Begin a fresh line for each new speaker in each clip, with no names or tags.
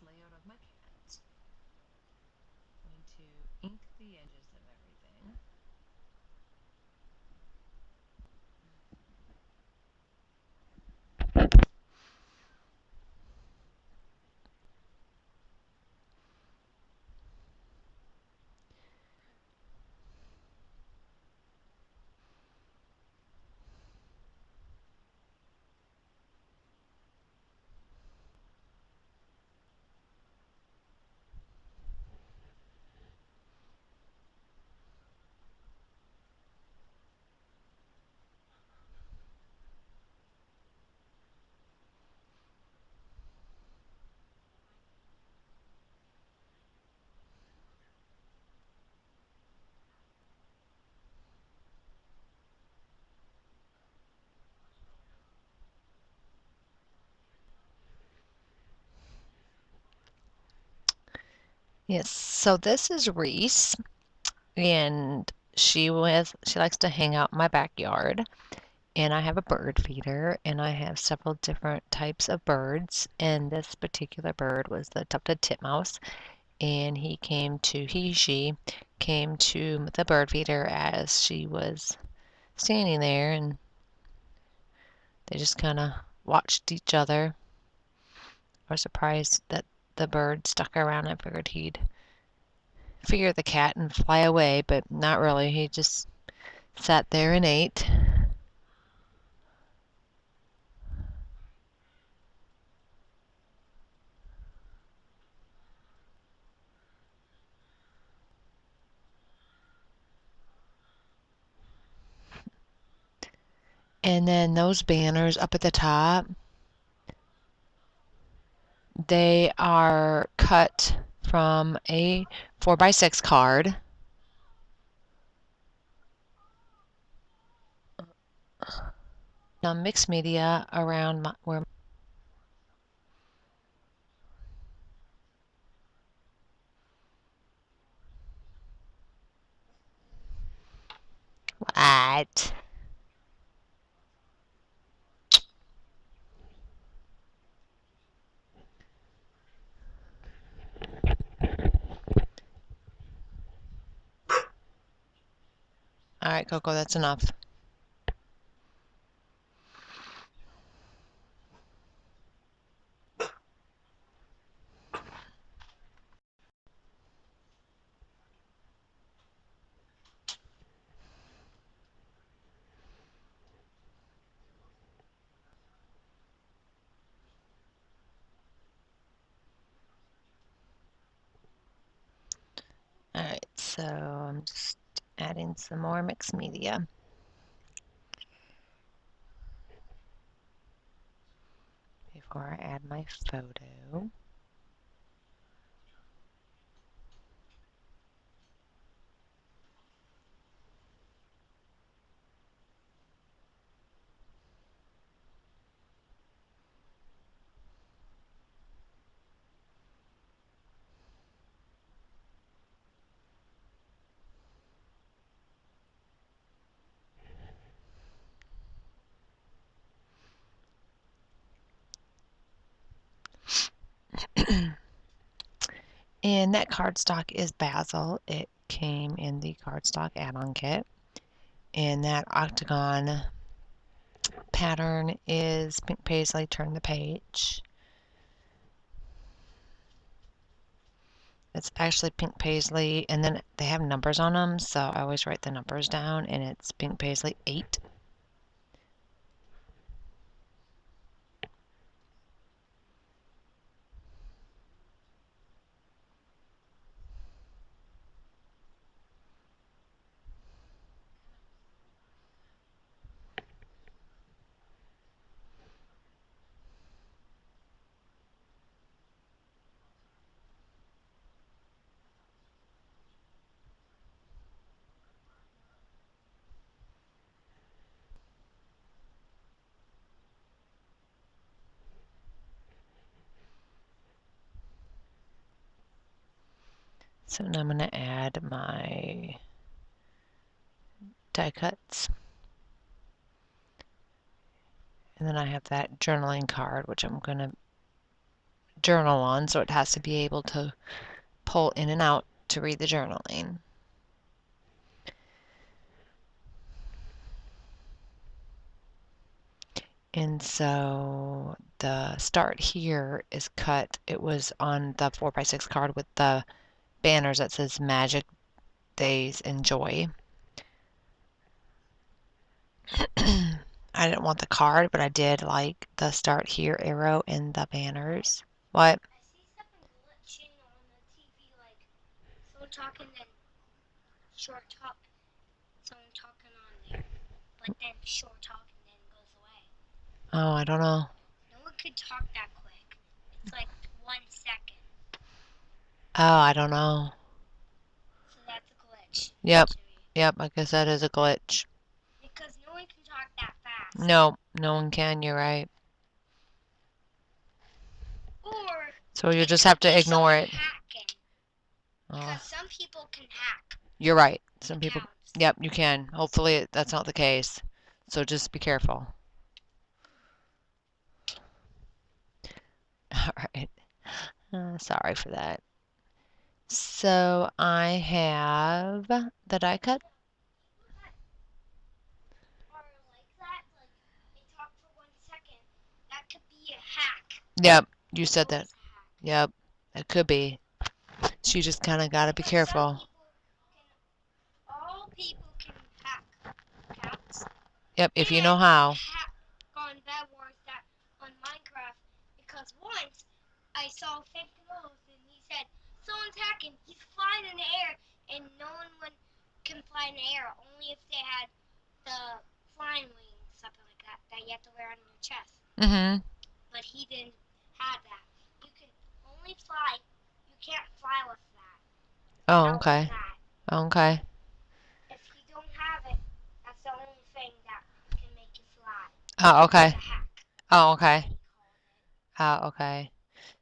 layout of my cat. I'm going to ink the edges of everything. Yes, so this is Reese, and she likes to hang out in my backyard. And I have a bird feeder, and I have several different types of birds. And this particular bird was the tufted titmouse, and she came to the bird feeder as she was standing there, and they just kind of watched each other. I was surprised that the bird stuck around. I figured he'd figure the cat and fly away, but not really. He just sat there and ate. And then those banners up at the top, they are cut from a 4x6 card. Mixed media around where. What? All right, Coco, that's enough. All right, so I'm just adding some more mixed media. Before I add my photo. And that cardstock is Basil. It came in the cardstock add-on kit. And that octagon pattern is Pink Paisley Turn the Page. It's actually Pink Paisley, and then they have numbers on them, so I always write the numbers down, and it's Pink Paisley 8. So now I'm going to add my die cuts. And then I have that journaling card, which I'm going to journal on, so it has to be able to pull in and out to read the journaling. And so the start here is cut. It was on the 4x6 card with the banners that says Magic Days Enjoy. I didn't want the card, but I did like the start here arrow and the banners. What?
I see something glitching on the TV, like someone talking, then short talk, someone talking on there, but then short talk and then goes away.
Oh, I don't know.
No one could talk that quick. It's like 1 second.
Oh, I don't know.
So that's a glitch.
Yep.
To me.
Yep, I guess that is a glitch.
Because no one can talk that fast.
No, no one can, you're right.
Or
so you just have to ignore it.
Hacking. Because some people can hack.
You're right. Some people,
accounts.
yep, you can. Hopefully that's not the case. So just be careful. All right. Sorry for that. So I have the die cut. Yep, you said that. Yep, it could be. So you just kind of got to be careful.
All people can hack accounts.
Yep, if you know how.
On Bed Wars that on Minecraft, because once I saw Fake Nose and he said someone's hacking. He's flying in the air, and no one can fly in the air. Only if they had the flying wings, something like that, that you have to wear on your chest.
Mm-hmm.
But he didn't have that. You can only fly. You can't fly with that.
Oh, okay. Okay.
If you don't have it, that's the only thing that can make you fly.
Oh, okay. Oh, okay. Oh, okay.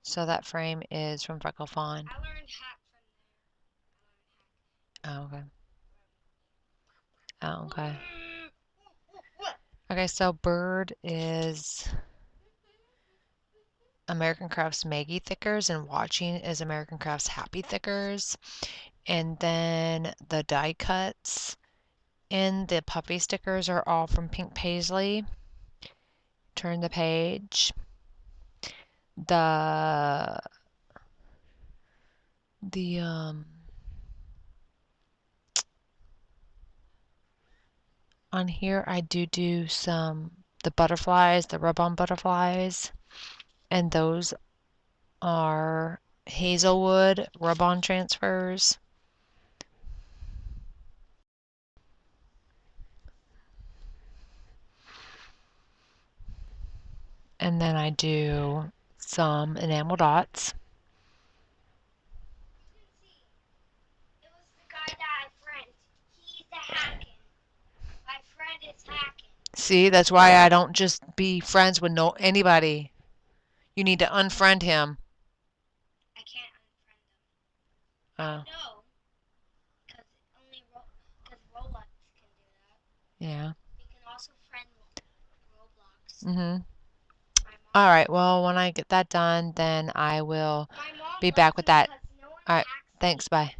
So that frame is from Freckle Fawn.
I learned hack from there.
Oh, okay. Oh, okay. Okay, so Bird is American Crafts Maggie Thickers, and Watching is American Crafts Happy Thickers. And then the die cuts and the puffy stickers are all from Pink Paisley. Turn the page. The on here I do some the butterflies, the rub-on butterflies, and those are Hazelwood rub-on transfers. And then I do some enamel dots.
It was the guy that I friend. He's hacking. My friend is hacking.
See, that's why I don't just be friends with anybody. You need to unfriend him.
I can't unfriend him. No, because Roblox can do that.
Yeah.
You can also friend Roblox.
Mm-hmm. All right, well, when I get that done, then I will be back with that. All right, thanks, bye.